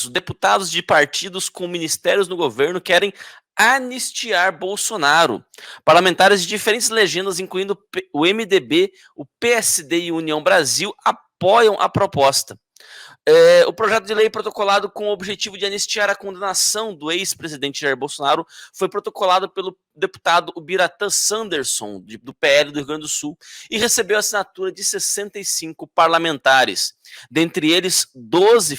Deputados de partidos com ministérios no governo querem anistiar Bolsonaro. Parlamentares de diferentes legendas, incluindo o MDB, o PSD e União Brasil, apoiam a proposta. O projeto de lei protocolado com o objetivo de anistiar a condenação do ex-presidente Jair Bolsonaro foi protocolado pelo deputado Ubiratã Sanderson, do PL do Rio Grande do Sul, e recebeu a assinatura de 65 parlamentares. Dentre eles, 12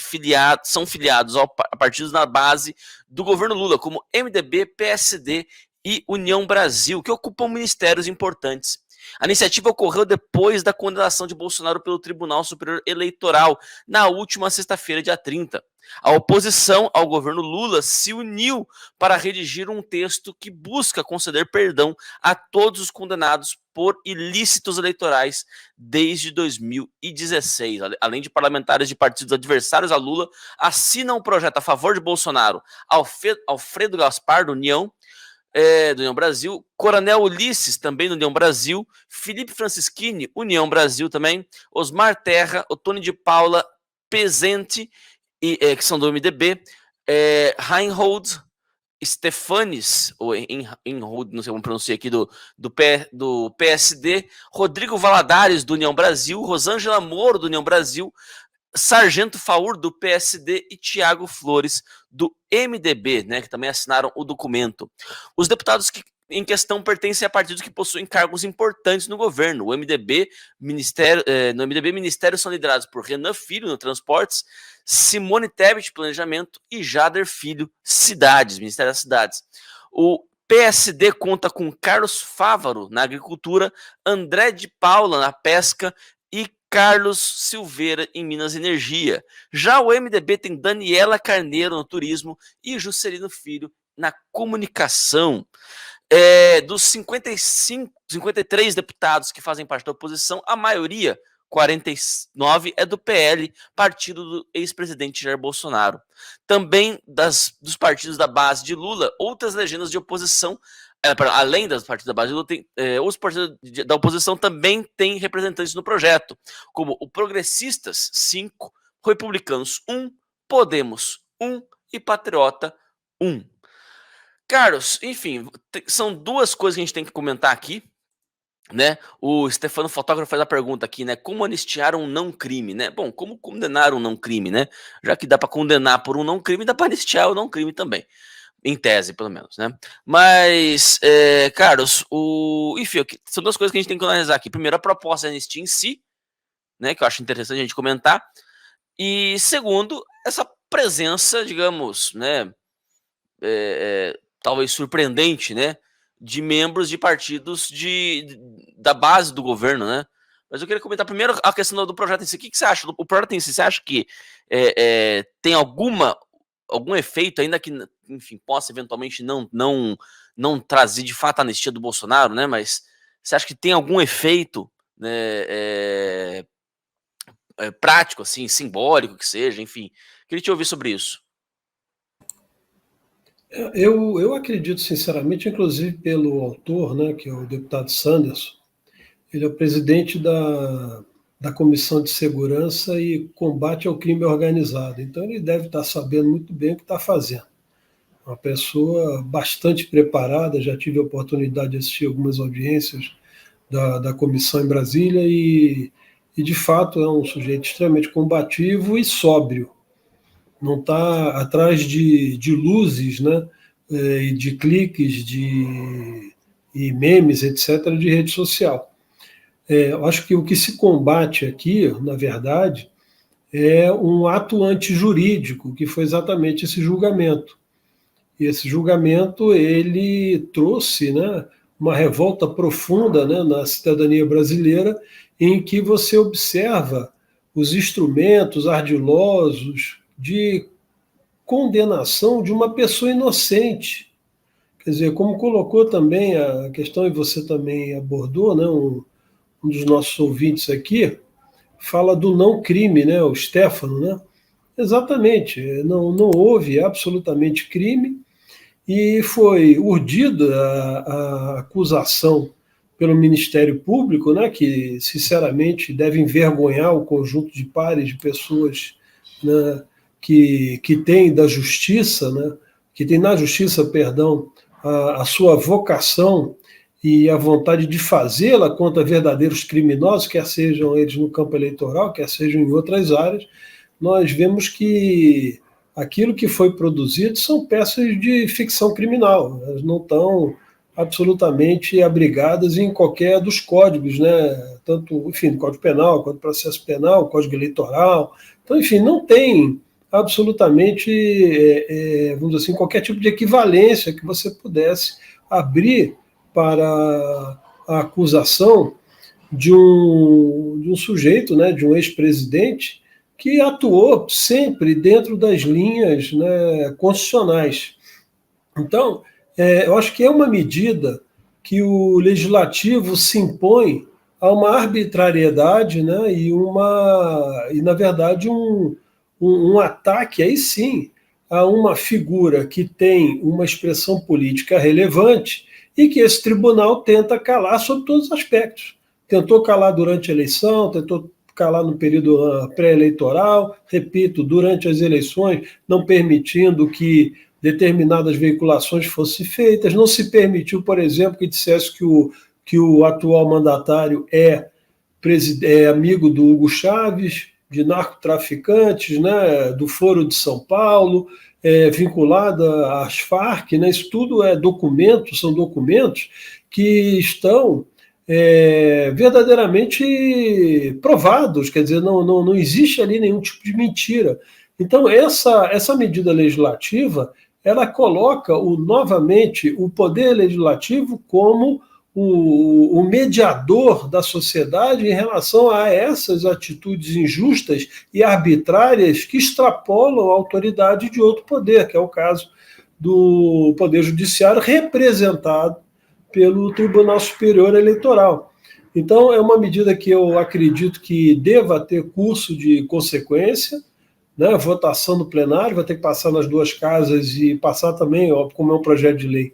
são filiados a partidos na base do governo Lula, como MDB, PSD e União Brasil, que ocupam ministérios importantes. A iniciativa ocorreu depois da condenação de Bolsonaro pelo Tribunal Superior Eleitoral, na última sexta-feira, dia 30. A oposição ao governo Lula se uniu para redigir um texto que busca conceder perdão a todos os condenados por ilícitos eleitorais desde 2016. Além de parlamentares de partidos adversários a Lula, assinam um projeto a favor de Bolsonaro Alfredo Gaspar, do União Brasil, Coronel Ulisses, também do União Brasil, Felipe Francischini, União Brasil também, Osmar Terra, Otônio de Paula, Pezente, que são do MDB, Reinhold Stefanes, ou Reinhold, não sei como pronunciar aqui, do PSD, Rodrigo Valadares, do União Brasil, Rosângela Moro, do União Brasil, Sargento Faur, do PSD, e Tiago Flores, do MDB, né, que também assinaram o documento. Os deputados em questão pertencem a partidos que possuem cargos importantes no governo. O MDB, ministérios são liderados por Renan Filho, no Transportes, Simone Tebet, Planejamento, e Jader Filho, Cidades, Ministério das Cidades. O PSD conta com Carlos Fávaro, na Agricultura, André de Paula, na Pesca, e Carlos Silveira, em Minas e Energia. Já o MDB tem Daniela Carneiro, no Turismo, e Juscelino Filho, na Comunicação. Dos 53 deputados que fazem parte da oposição, a maioria, 49, é do PL, partido do ex-presidente Jair Bolsonaro. Também dos partidos da base de Lula, outras legendas de oposição, além das partidos da base de Lula, os partidos da oposição também têm representantes no projeto, como o Progressistas, 5, Republicanos, 1, Podemos, 1 e Patriota, 1. Carlos, enfim, são duas coisas que a gente tem que comentar aqui, né? O Stefano Fotógrafo faz a pergunta aqui, né? Como anistiar um não crime, né? Bom, como condenar um não crime, né? Já que dá para condenar por um não crime, dá para anistiar o não crime também. Em tese, pelo menos, né? Mas, Carlos, enfim, são duas coisas que a gente tem que analisar aqui. Primeiro, a proposta de anistia em si, né? Que eu acho interessante a gente comentar. E segundo, essa presença, digamos, né? Talvez surpreendente, né? De membros de partidos da base do governo, né? Mas eu queria comentar primeiro a questão do projeto em si. O que você acha? O projeto em si, você acha que tem algum efeito, ainda que, enfim, possa eventualmente não trazer de fato a anistia do Bolsonaro, né? Mas você acha que tem algum efeito, né, prático, assim, simbólico que seja, enfim? Queria te ouvir sobre isso. Eu acredito, sinceramente, inclusive pelo autor, né, que é o deputado Sanderson, ele é o presidente da Comissão de Segurança e Combate ao Crime Organizado. Então, ele deve estar sabendo muito bem o que está fazendo. Uma pessoa bastante preparada, já tive a oportunidade de assistir algumas audiências da comissão em Brasília e, de fato, é um sujeito extremamente combativo e sóbrio. Não está atrás de luzes, né, e de cliques, e memes, etc., de rede social. Eu acho que o que se combate aqui, na verdade, é um ato antijurídico, que foi exatamente esse julgamento. E esse julgamento ele trouxe, né, uma revolta profunda, né, na cidadania brasileira, em que você observa os instrumentos ardilosos de condenação de uma pessoa inocente. Quer dizer, como colocou também a questão, e você também abordou, né, um dos nossos ouvintes aqui, fala do não crime, né, o Stefano, né? Exatamente, não houve absolutamente crime e foi urdida a acusação pelo Ministério Público, né, que, sinceramente, deve envergonhar o conjunto de pares de pessoas, né, que tem da justiça, né, que tem na justiça, perdão, a sua vocação e a vontade de fazê-la contra verdadeiros criminosos, quer sejam eles no campo eleitoral, quer sejam em outras áreas, nós vemos que aquilo que foi produzido são peças de ficção criminal, elas não estão absolutamente abrigadas em qualquer dos códigos, né? Tanto, enfim, Código Penal, Código de Processo Penal, Código Eleitoral. Então, enfim, não tem absolutamente, vamos dizer assim, qualquer tipo de equivalência que você pudesse abrir para a acusação de um sujeito, né, de um ex-presidente, que atuou sempre dentro das linhas, né, constitucionais. Então, eu acho que é uma medida que o legislativo se impõe a uma arbitrariedade, né, e na verdade, um ataque, aí sim, a uma figura que tem uma expressão política relevante e que esse tribunal tenta calar sobre todos os aspectos. Tentou calar durante a eleição, tentou calar no período pré-eleitoral, repito, durante as eleições, não permitindo que determinadas veiculações fossem feitas, não se permitiu, por exemplo, que dissesse que o atual mandatário é amigo do Hugo Chávez, de narcotraficantes, né, do Foro de São Paulo, vinculada às Farc, né, isso tudo são documentos que estão verdadeiramente provados, quer dizer, não existe ali nenhum tipo de mentira. Então, essa medida legislativa, ela coloca novamente o poder legislativo como o mediador da sociedade em relação a essas atitudes injustas e arbitrárias que extrapolam a autoridade de outro poder, que é o caso do Poder Judiciário, representado pelo Tribunal Superior Eleitoral. Então, é uma medida que eu acredito que deva ter curso de consequência, né? Votação no plenário, vai ter que passar nas duas casas e passar também, como é um projeto de lei,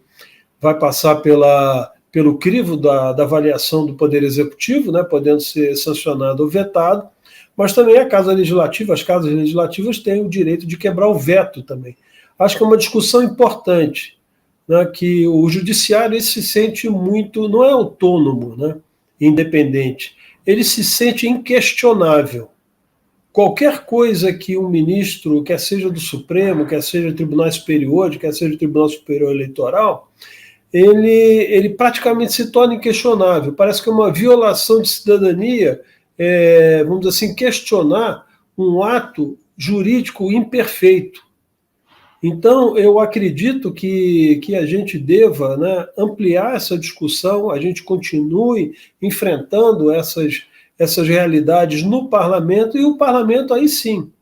vai passar pelo crivo da avaliação do Poder Executivo, né, podendo ser sancionado ou vetado, mas também as casas legislativas têm o direito de quebrar o veto também. Acho que é uma discussão importante, né, que o judiciário ele se sente muito, não é autônomo, né, independente, ele se sente inquestionável. Qualquer coisa que um ministro, quer seja do Supremo, quer seja do Tribunal Superior, quer seja do Tribunal Superior Eleitoral, ele praticamente se torna inquestionável. Parece que é uma violação de cidadania, vamos dizer assim, questionar um ato jurídico imperfeito. Então, eu acredito que a gente deva, né, ampliar essa discussão, a gente continue enfrentando essas realidades no parlamento, e o parlamento, aí sim,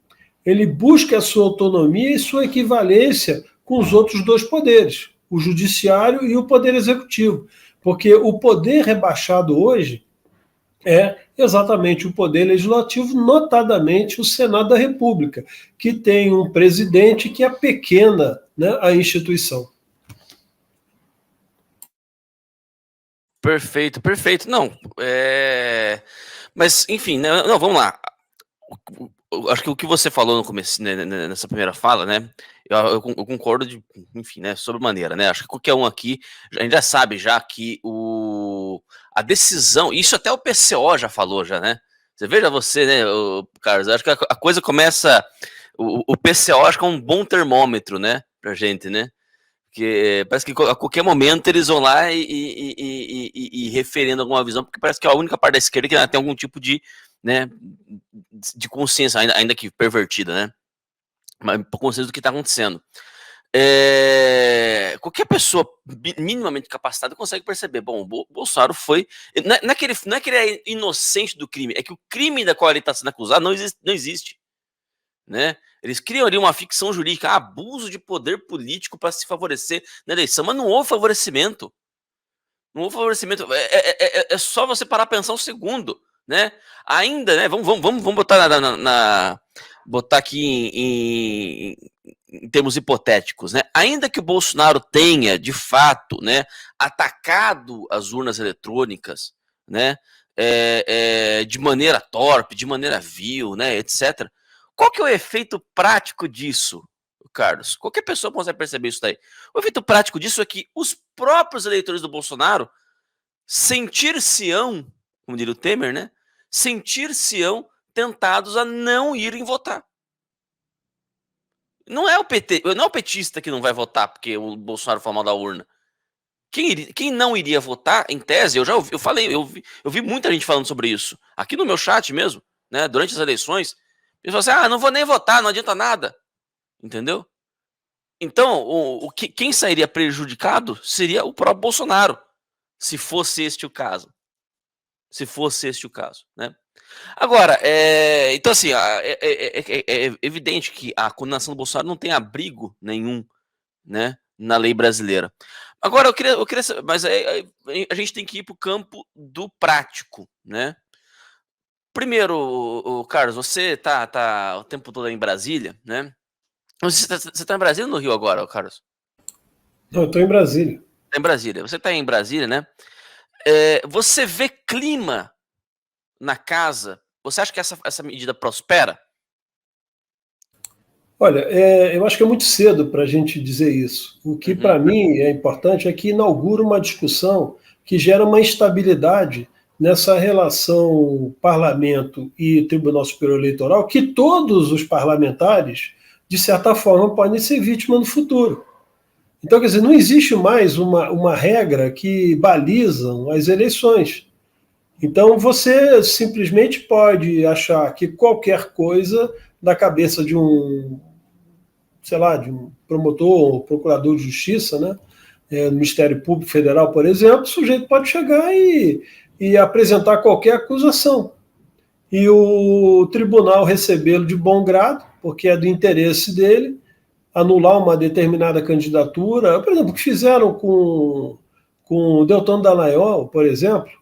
ele busca a sua autonomia e sua equivalência com os outros dois poderes, o judiciário e o poder executivo, porque o poder rebaixado hoje é exatamente o poder legislativo, notadamente o Senado da República, que tem um presidente que apequena, né, a instituição. Perfeito, perfeito. Não, mas enfim, não, vamos lá. Acho que o que você falou no começo, né, nessa primeira fala, né? Eu concordo enfim, né? Sobremaneira, né? Acho que qualquer um aqui a gente já sabe já que a decisão, isso até o PCO já falou, já, né? Você veja você, né, Carlos? Acho que a coisa começa. O PCO acho que é um bom termômetro, né, pra gente, né? Porque parece que a qualquer momento eles vão lá e referendo alguma visão, porque parece que é a única parte da esquerda que tem algum tipo de, né, de consciência, ainda que pervertida, né? Mas consciência do que está acontecendo. Qualquer pessoa minimamente capacitada consegue perceber. Bom, o Bolsonaro foi. Não é que ele é inocente do crime, é que o crime da qual ele está sendo acusado não existe. Né? Eles criam ali uma ficção jurídica, abuso de poder político para se favorecer na eleição, mas não houve favorecimento. Não houve favorecimento. É só você parar para pensar um segundo, né? Ainda, né? Vamos botar botar aqui em termos hipotéticos, né? Ainda que o Bolsonaro tenha, de fato, né, atacado as urnas eletrônicas, né, de maneira torpe, de maneira vil, né, etc. qual que é o efeito prático disso, Carlos? Qualquer pessoa consegue perceber isso daí. O efeito prático disso é que os próprios eleitores do Bolsonaro sentir-se-ão, como diria o Temer, né? Sentir-se-ão tentados a não irem votar. Não é o PT, não é o petista que não vai votar porque o Bolsonaro falou mal da urna. Quem não iria votar, em tese, eu vi muita gente falando sobre isso. Aqui no meu chat mesmo, né? Durante as eleições, eles falaram assim: não vou nem votar, não adianta nada. Entendeu? Então, quem sairia prejudicado seria o próprio Bolsonaro, se fosse este o caso. Se fosse este o caso, né? Agora, então assim, é evidente que a condenação do Bolsonaro não tem abrigo nenhum, né, na lei brasileira. Agora, eu queria saber, mas a gente tem que ir para o campo do prático, né? Primeiro, Carlos, você tá o tempo todo em Brasília, né? Você tá em Brasília ou no Rio agora, Carlos? Não, eu estou em Brasília. Tá em Brasília. Você tá em Brasília, né? Você vê clima na casa? Você acha que essa medida prospera? Olha, eu acho que é muito cedo para a gente dizer isso. O que, para mim, é importante é que inaugura uma discussão que gera uma instabilidade nessa relação parlamento e Tribunal Superior Eleitoral, que todos os parlamentares, de certa forma, podem ser vítimas no futuro. Então, quer dizer, não existe mais uma regra que balizam as eleições. Então, você simplesmente pode achar que qualquer coisa da cabeça de um, sei lá, de um promotor ou procurador de justiça, né, no Ministério Público Federal, por exemplo, o sujeito pode chegar e apresentar qualquer acusação. E o tribunal recebê-lo de bom grado, porque é do interesse dele, anular uma determinada candidatura. Por exemplo, o que fizeram com o Deltan Dallagnol, por exemplo,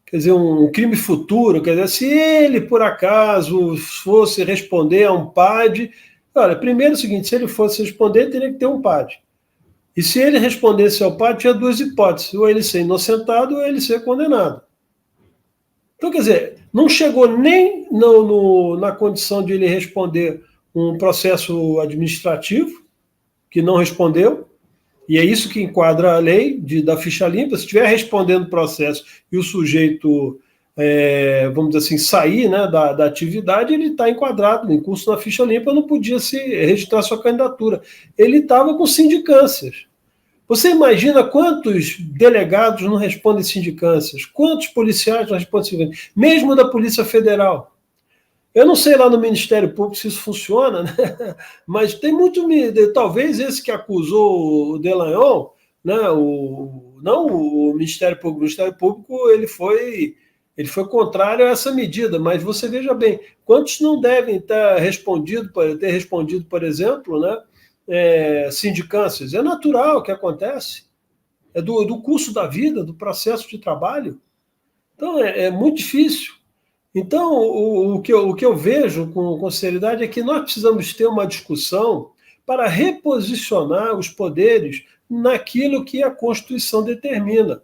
quer dizer, um crime futuro, quer dizer, se ele, por acaso, fosse responder a um PAD, olha, primeiro é o seguinte, se ele fosse responder, teria que ter um PAD. E se ele respondesse ao PAD, tinha duas hipóteses, ou ele ser inocentado ou ele ser condenado. Então, quer dizer, não chegou nem na condição de ele responder um processo administrativo, que não respondeu, e é isso que enquadra a lei da ficha limpa. Se estiver respondendo o processo e o sujeito, vamos dizer assim, sair, né, da atividade, ele está enquadrado em curso na ficha limpa, não podia se registrar sua candidatura. Ele estava com sindicâncias. Você imagina quantos delegados não respondem sindicâncias, quantos policiais não respondem sindicâncias, mesmo da Polícia Federal. Eu não sei lá no Ministério Público se isso funciona, né? Mas tem muito. Talvez esse que acusou o Dallagnol, né? Não o Ministério Público. O Ministério Público ele foi contrário a essa medida, mas você veja bem, quantos não devem ter respondido, por exemplo, né? Sindicâncias. É natural que acontece. É do curso da vida, do processo de trabalho. Então é muito difícil. Então, o que eu vejo com seriedade é que nós precisamos ter uma discussão para reposicionar os poderes naquilo que a Constituição determina.